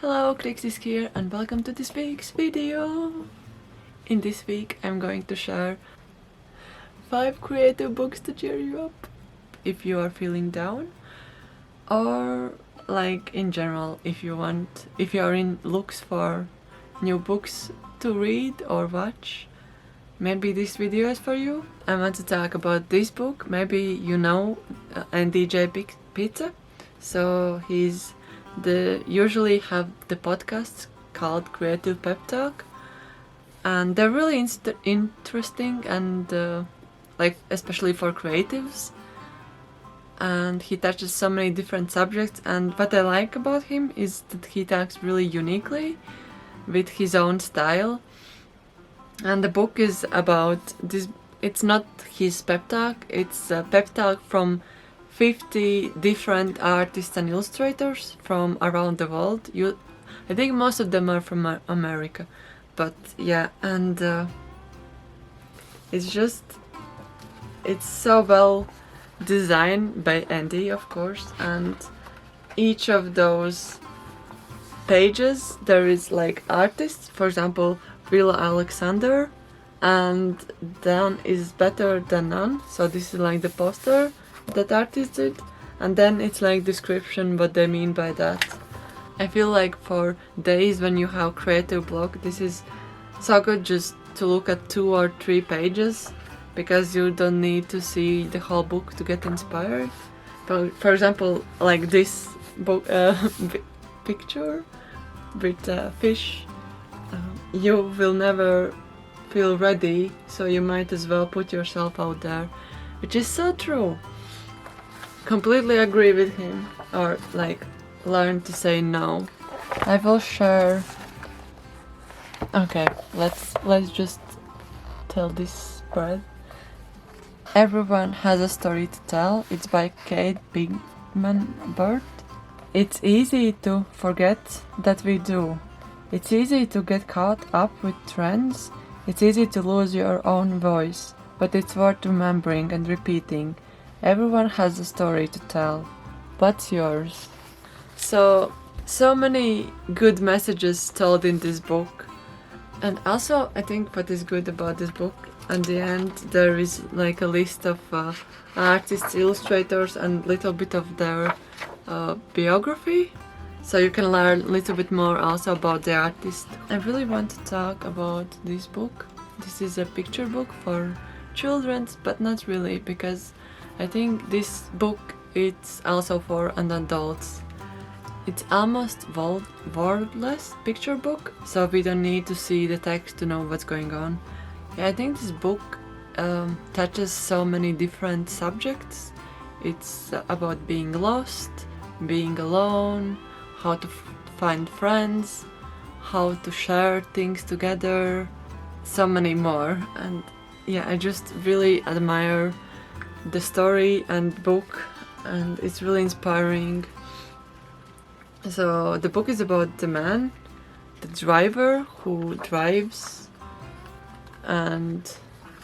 Hello, Crixis here and welcome to this week's video. In this week I'm going to share 5 creative books to cheer you up if you are feeling down, or like in general if you are in looks for new books to read or watch. Maybe this video is for you. I want to talk about this book. Maybe you know NDJ Pizza. So usually have the podcasts called Creative Pep Talk, and they're really interesting and like especially for creatives. And he touches so many different subjects, and what I like about him is that he talks really uniquely with his own style. And the book is about this. It's not his pep talk, it's a pep talk from 50 different artists and illustrators from around the world. I think most of them are from America, but yeah, and it's so well designed by Andy, of course, and each of those pages there is like artists, for example Will Alexander, and Done is Better Than None. So this is like the poster that artist did, and then it's like description what they mean by that. I feel like for days when you have creative block, this is so good just to look at 2 or 3 pages, because you don't need to see the whole book to get inspired. For example, like this book picture with a fish. You will never feel ready, so you might as well put yourself out there, which is so true. Completely agree with him, or like learn to say no. I will share. Okay, let's just tell this spread. Everyone has a story to tell. It's by Kate Bigman-Bird. It's easy to forget that we do. It's easy to get caught up with trends. It's easy to lose your own voice, but it's worth remembering and repeating. Everyone has a story to tell. What's yours? So many good messages told in this book. And also, I think what is good about this book, at the end there is like a list of artists, illustrators, and little bit of their biography. So you can learn a little bit more also about the artist. I really want to talk about this book. This is a picture book for children, but not really, because I think this book it's also for an adults. It's almost wordless picture book, so we don't need to see the text to know what's going on. Yeah, I think this book touches so many different subjects. It's about being lost, being alone, how to find friends, how to share things together, so many more. And yeah, I just really admire the story and book, and it's really inspiring. So the book is about the man, the driver who drives, and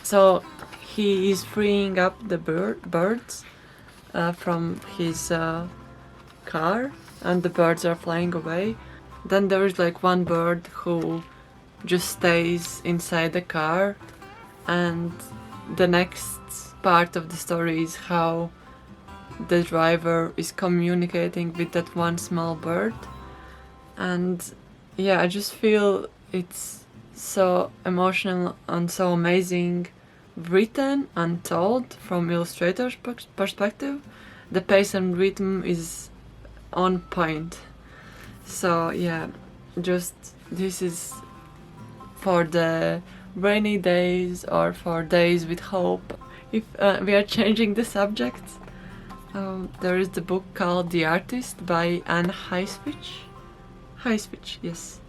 so he is freeing up the birds from his car, and the birds are flying away. Then there is like one bird who just stays inside the car, and the next part of the story is how the driver is communicating with that one small bird. And yeah, I just feel it's so emotional and so amazing written and told from illustrator's perspective. The pace and rhythm is on point. So yeah, just this is for the rainy days or for days with hope. If we are changing the subject, there is the book called The Artist by Anna Haifisch, yes,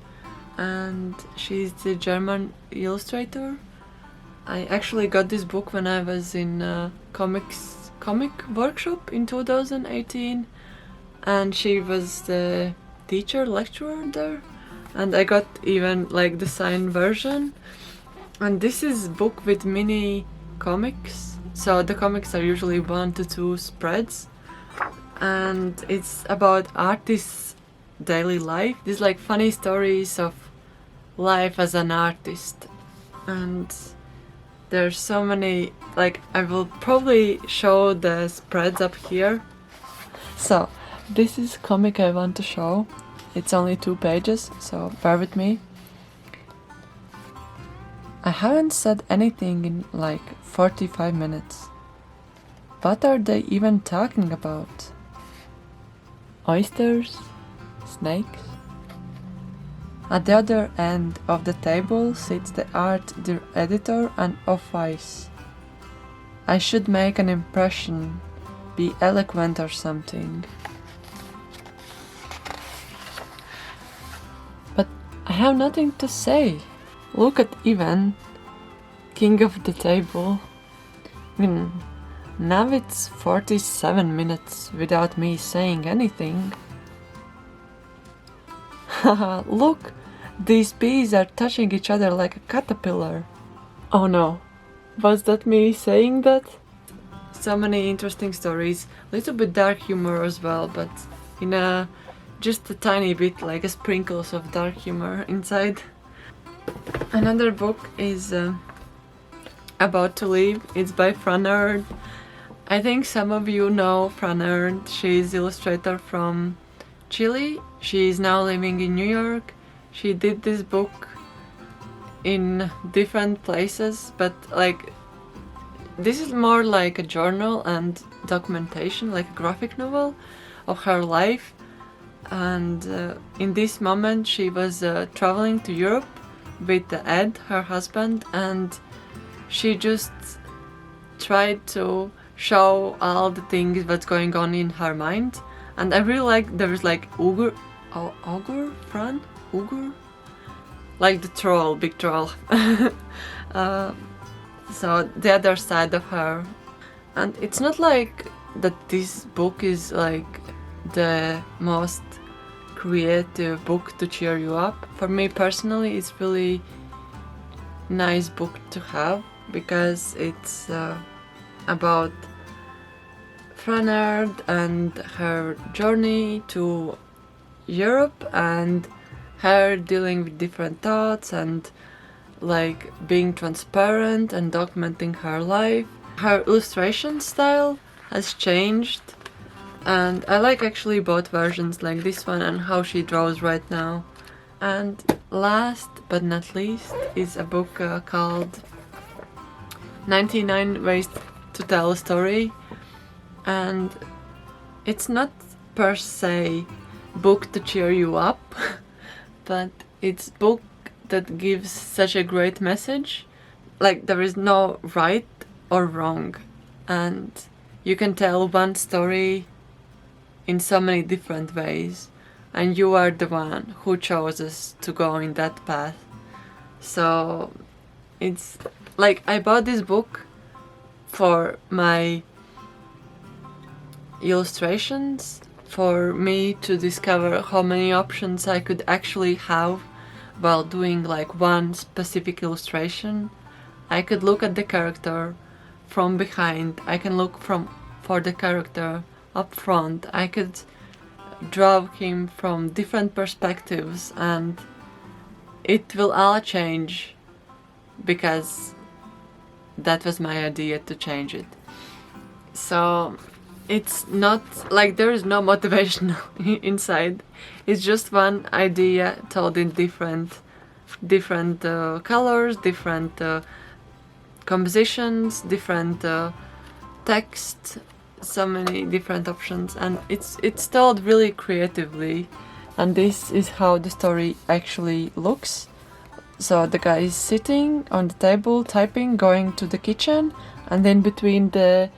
and she's the German illustrator. I actually got this book when I was in a comic workshop in 2018, and she was the lecturer there, and I got even like the signed version. And this is a book with mini comics, so the comics are usually 1 to 2 spreads, and it's about artists daily life. These like funny stories of life as an artist. And there's so many, like I will probably show the spreads up here. So this is comic I want to show. It's only 2 pages, so bear with me. I haven't said anything in like 45 minutes. What are they even talking about? Oysters? Snakes? At the other end of the table sits the art editor and office. I should make an impression, be eloquent or something. But I have nothing to say. Look at Ivan, king of the table. Now it's 47 minutes without me saying anything. Haha, look! These bees are touching each other like a caterpillar. Oh no, was that me saying that? So many interesting stories, little bit dark humor as well, but in just a tiny bit, like a sprinkles of dark humor inside. Another book is About to Leave. It's by Frannerd. I think some of you know Frannerd. She's illustrator from Chile. She is now living in New York. She did this book in different places, but like this is more like a journal and documentation, like a graphic novel of her life. And in this moment she was traveling to Europe with Ed, her husband, and she just tried to show all the things that's going on in her mind. And I really like, there is like Fran? Like the troll, big troll. So the other side of her. And it's not like that this book is like the most creative book to cheer you up. For me personally, it's really nice book to have because it's about Frannerd and her journey to Europe and her dealing with different thoughts and like being transparent and documenting her life. Her illustration style has changed, and I like actually both versions, like this one and how she draws right now. And last but not least is a book called 99 Ways to Tell a Story, and it's not per se book to cheer you up, but it's book that gives such a great message. Like there is no right or wrong, and you can tell one story in so many different ways, and you are the one who chooses to go in that path. So it's like I bought this book for my illustrations, for me to discover how many options I could actually have while doing like one specific illustration. I could look at the character from behind, I can look for the character up front, I could draw him from different perspectives, and it will all change because that was my idea to change it. So it's not like there is no motivation inside. It's just one idea told in different colors, different compositions, different text, so many different options, and it's told really creatively. And this is how the story actually looks. So the guy is sitting on the table typing, going to the kitchen, and then between the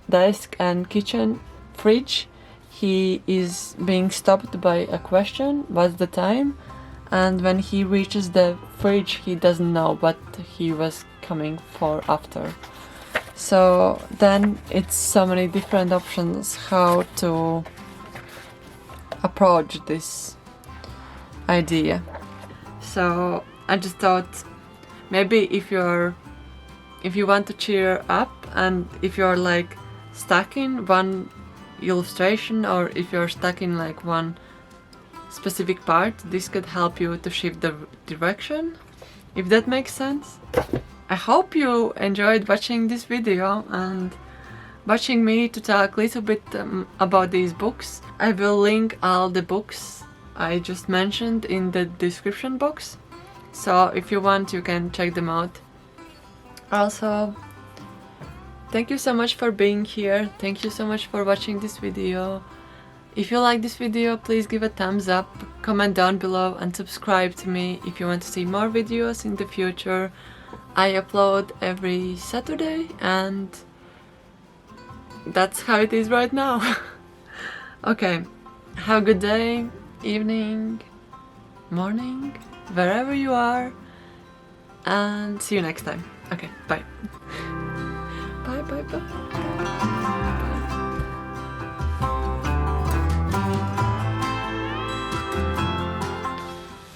desk and kitchen fridge he is being stopped by a question, what's the time? And when he reaches the fridge he doesn't know what he was coming for after. So then it's so many different options how to approach this idea. So I just thought maybe if you want to cheer up, and if you're like stuck in one illustration, or if you're stuck in like one specific part. This could help you to shift the direction, if that makes sense. I hope you enjoyed watching this video and watching me to talk a little bit about these books. I will link all the books I just mentioned in the description box, so if you want you can check them out. Also, thank you so much for being here. Thank you so much for watching this video. If you like this video, please give a thumbs up, comment down below and subscribe to me if you want to see more videos in the future. I upload every Saturday and that's how it is right now. Okay, have a good day, evening, morning, wherever you are, and see you next time. Okay, bye. Bye, bye, bye.